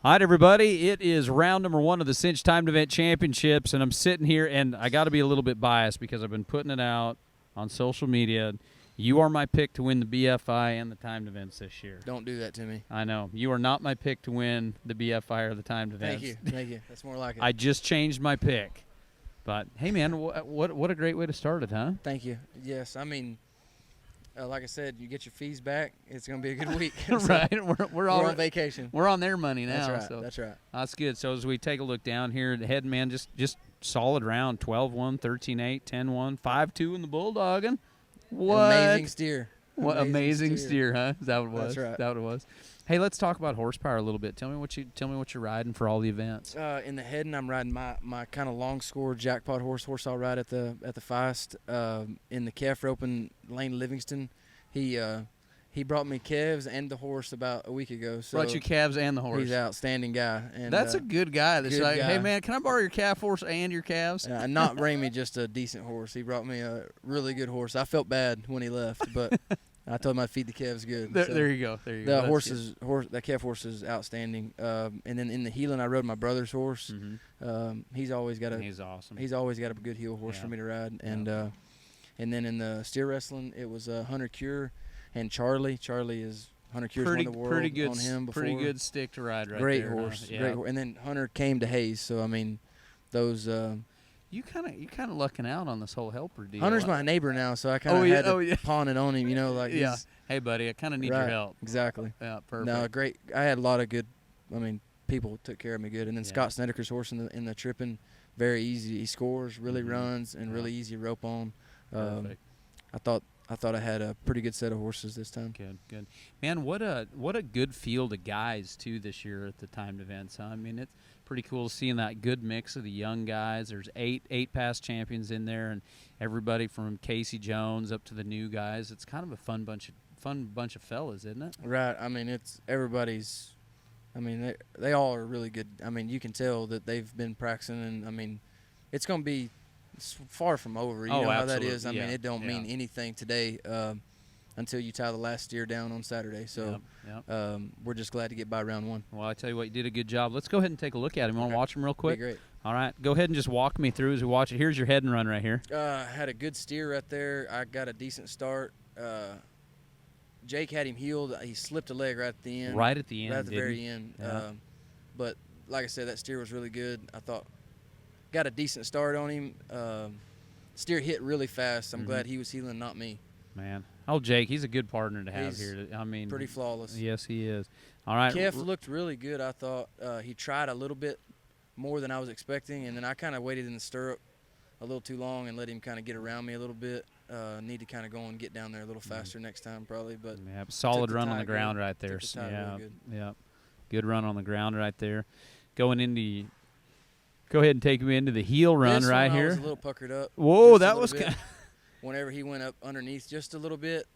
All right, everybody, it is round number 1 of the Cinch Timed Event Championships, and I'm sitting here, and I got to be a little bit biased because I've been putting it out on social media. You are my pick to win the BFI and the timed events this year. Don't do that to me. I know. You are not my pick to win the BFI or the timed events. Thank you. Thank you. That's more like it. I just changed my pick. But, hey, man, what a great way to start it, huh? Thank you. Yes, I mean, like I said, you get your fees back, it's going to be a good week. Right. We're on vacation. We're on their money now. That's right. So That's right. That's good. So as we take a look down here, the head man just solid round, 12-1, 13-8, 10-1, 5-2 in the bulldogging. What? Amazing steer. What amazing steer, huh? Is that what it was? That's right. Is that what it was? Hey, let's talk about horsepower a little bit. Tell me what you're riding for all the events. In the heading, I'm riding my kind of long score jackpot horse I'll ride at the Feist. In the calf rope in Lane Livingston, he brought me calves and the horse about a week ago. So brought you calves and the horse. He's an outstanding guy. And that's a good guy. That's good like, guy. Hey man, can I borrow your calf horse and your calves? Not bring me just a decent horse. He brought me a really good horse. I felt bad when he left, but I told him I'd feed the calves good. There you go. There you the go. That calf horse is outstanding. And then in the heeling, I rode my brother's horse. Mm-hmm. He's always got He's awesome. He's always got a good heel horse for me to ride. And then in the steer wrestling, it was Hunter Cure and Charlie. Charlie is Hunter Cure's won the world pretty good, on him before. Pretty good stick to ride right great there. Horse, Yeah. great horse. And then Hunter came to Hayes. So I mean, those. You kind of lucking out on this whole helper deal. Hunter's my neighbor now, so I kind of had to pawn it on him, you know, like yeah. Hey, buddy, I kind of need your help. Exactly. Yeah, perfect. No, great. I had a lot of good. I mean, people took care of me good, and then Scott Snedeker's horse in the tripping, very easy. He scores, really runs, and really easy rope on. Perfect. I thought I had a pretty good set of horses this time. Good. Man, what a good field of guys too this year at the timed events. Huh? I mean, it's pretty cool seeing that good mix of the young guys. There's eight past champions in there, and everybody from Casey Jones up to the new guys. It's kind of a fun bunch of fellas, isn't it? Right. I mean, it's everybody's. I mean, they all are really good. I mean, you can tell that they've been practicing, and I mean, it's going to be. It's far from over. You know how that is. I mean, it don't mean anything today until you tie the last steer down on Saturday. So we're just glad to get by round 1. Well, I tell you what, you did a good job. Let's go ahead and take a look at him. You want to watch him real quick? Be great. All right. Go ahead and just walk me through as we watch it. Here's your head and run right here. Had a good steer right there. I got a decent start. Jake had him healed. He slipped a leg right at the end. Right at the end. Right at the very end. Yeah. But like I said, that steer was really good. I thought got a decent start on him. Steer hit really fast. I'm glad he was healing, not me. Man. Oh, Jake, he's a good partner to have here. I mean, pretty flawless. Yes, he is. All right. Kev looked really good, I thought. He tried a little bit more than I was expecting, and then I kind of waited in the stirrup a little too long and let him kind of get around me a little bit. Need to kind of go and get down there a little faster next time probably. But solid run on the ground right there. Yeah. Good run on the ground right there. Go ahead and take me into the heel run right here. I was a little puckered up. Whoa, that was kind of whenever he went up underneath just a little bit.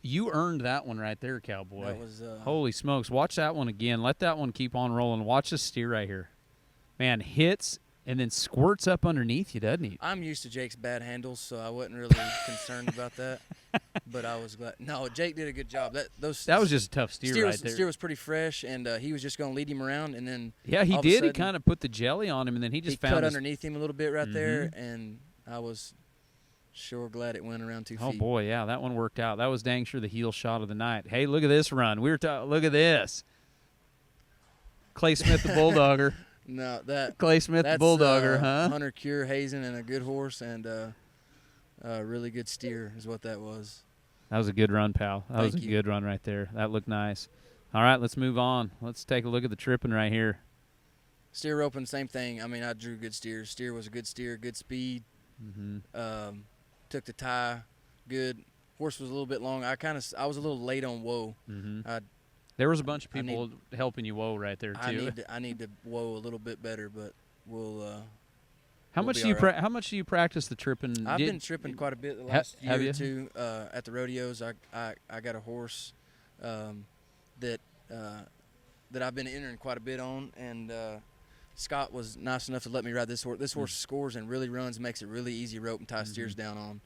You earned that one right there, cowboy. That was holy smokes. Watch that one again. Let that one keep on rolling. Watch this steer right here. Man, hits and then squirts up underneath you, doesn't he? I'm used to Jake's bad handles, so I wasn't really concerned about that. But I was glad. No, Jake did a good job. That was just a tough steer right there. Steer was pretty fresh, and he was just going to lead him around, and then he did. He kind of put the jelly on him, and then he cut underneath him a little bit right there, and I was sure glad it went around 2 feet. Oh boy, yeah, that one worked out. That was dang sure the heel shot of the night. Hey, look at this run. Look at this. Clay Smith, the Bulldogger. No, Clay Smith, the Bulldogger, huh? Hunter Cure Hazen and a good horse and a really good steer is what that was. That was a good run, pal. That was a good run right there. That looked nice. All right, let's move on. Let's take a look at the tripping right here. Steer roping, same thing. I mean, I drew good steers. Steer was a good steer, good speed. Took the tie, good. Horse was a little bit long. I was a little late on whoa. There was a bunch of people helping you whoa right there too. I need to whoa a little bit better, but we'll. How much do you practice the tripping? I've been tripping quite a bit the last year or two at the rodeos. I got a horse that I've been entering quite a bit on, and Scott was nice enough to let me ride this horse. This horse scores and really runs, makes it really easy rope and tie steers down on.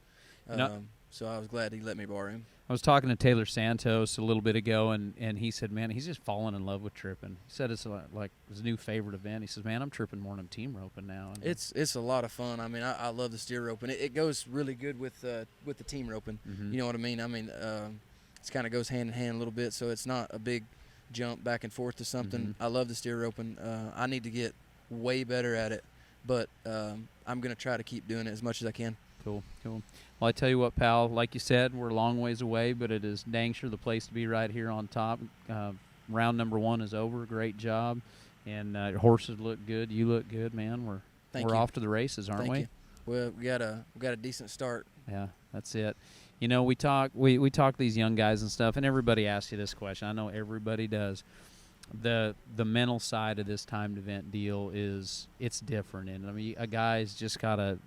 So I was glad he let me borrow him. I was talking to Taylor Santos a little bit ago, and he said, man, he's just fallen in love with tripping. He said it's like his new favorite event. He says, man, I'm tripping more than I'm team roping now. And it's a lot of fun. I mean, I love the steer roping. It goes really good with the team roping. You know what I mean? I mean, it kind of goes hand in hand a little bit, so it's not a big jump back and forth to something. I love the steer roping. I need to get way better at it, but I'm going to try to keep doing it as much as I can. Cool. Well, I tell you what, pal, like you said, we're a long ways away, but it is dang sure the place to be right here on top. Round number 1 is over. Great job. And your horses look good. You look good, man. We're off to the races, aren't we? Thank you. Well, we got a decent start. Yeah, that's it. You know, we talk these young guys and stuff, and everybody asks you this question. I know everybody does. The mental side of this timed event deal it's different. And I mean, a guy's just gotta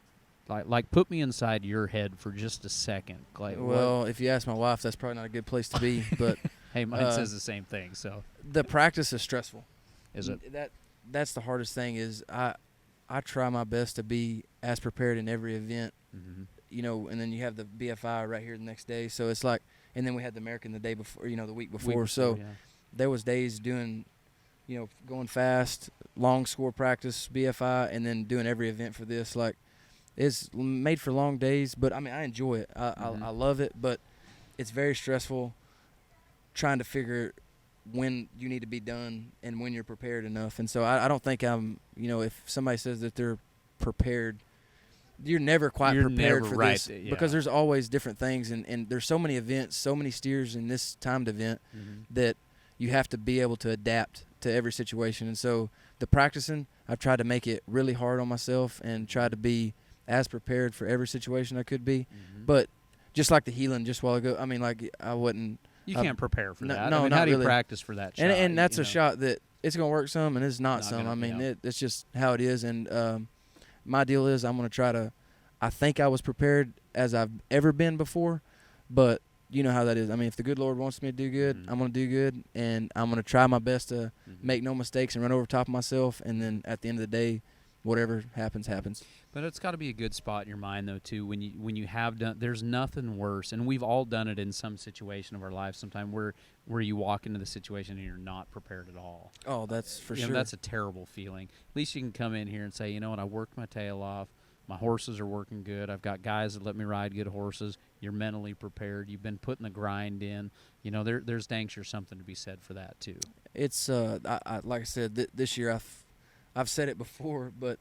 like put me inside your head for just a second. Like, well, if you ask my wife, that's probably not a good place to be. But hey, mine says the same thing. So the practice is stressful. Is it? That's the hardest thing. Is I try my best to be as prepared in every event. You know, and then you have the BFI right here the next day. So it's like, and then we had the American the day before. You know, the week before. So there was days doing, you know, going fast, long score practice, BFI, and then doing every event for this. Like, it's made for long days, but I mean, I enjoy it. I love it, but it's very stressful trying to figure when you need to be done and when you're prepared enough. And so I don't think I'm, you know, if somebody says that they're prepared, you're never quite prepared for this because there's always different things. And there's so many events, so many steers in this timed event that you have to be able to adapt to every situation. And so the practicing, I've tried to make it really hard on myself and try to be as prepared for every situation I could be. But just like the heeling just a while ago, I mean, like I wouldn't. You can't prepare for that. No, I mean, not how do you really. practice for that shot? And that's a shot that it's going to work some and it's not some. I mean, it's just how it is. And my deal is I'm going to try to – I think I was prepared as I've ever been before, but you know how that is. I mean, if the good Lord wants me to do good, I'm going to do good, and I'm going to try my best to make no mistakes and run over top of myself, and then at the end of the day, whatever happens, happens. But it's got to be a good spot in your mind, though, too, when you have done – there's nothing worse, and we've all done it in some situation of our life sometime where you walk into the situation and you're not prepared at all. Oh, that's for sure. That's a terrible feeling. At least you can come in here and say, you know what, I worked my tail off. My horses are working good. I've got guys that let me ride good horses. You're mentally prepared. You've been putting the grind in. You know, there's dang sure something to be said for that, too. It's like I said, this year I've said it before, but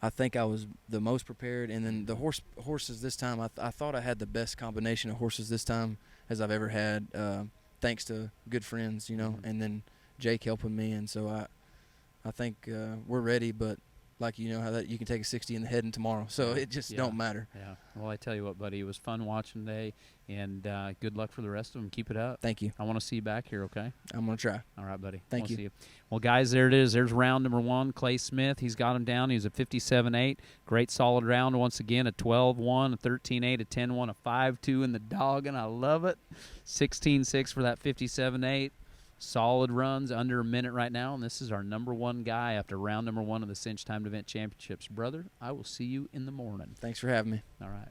I think I was the most prepared. And then the horses this time, I thought I had the best combination of horses this time as I've ever had, thanks to good friends, you know, and then Jake helping me. And so I think we're ready, but like you know how that you can take a 60 in the head and tomorrow, so it just don't matter. Yeah. Well, I tell you what, buddy, it was fun watching today, and good luck for the rest of them. Keep it up. Thank you. I want to see you back here, okay? I'm gonna try. All right, buddy. Thank you. See you. Well, guys, there it is. There's round number 1. Clay Smith, he's got him down. He was a 57.8. Great solid round once again. A 12-1, a 13.8, a 10-1, a 5-2 in the dog, and I love it. 16.6 for that 57.8. Solid runs, under a minute right now, and this is our number 1 guy after round number 1 of the Cinch Timed Event Championships. Brother, I will see you in the morning. Thanks for having me. All right.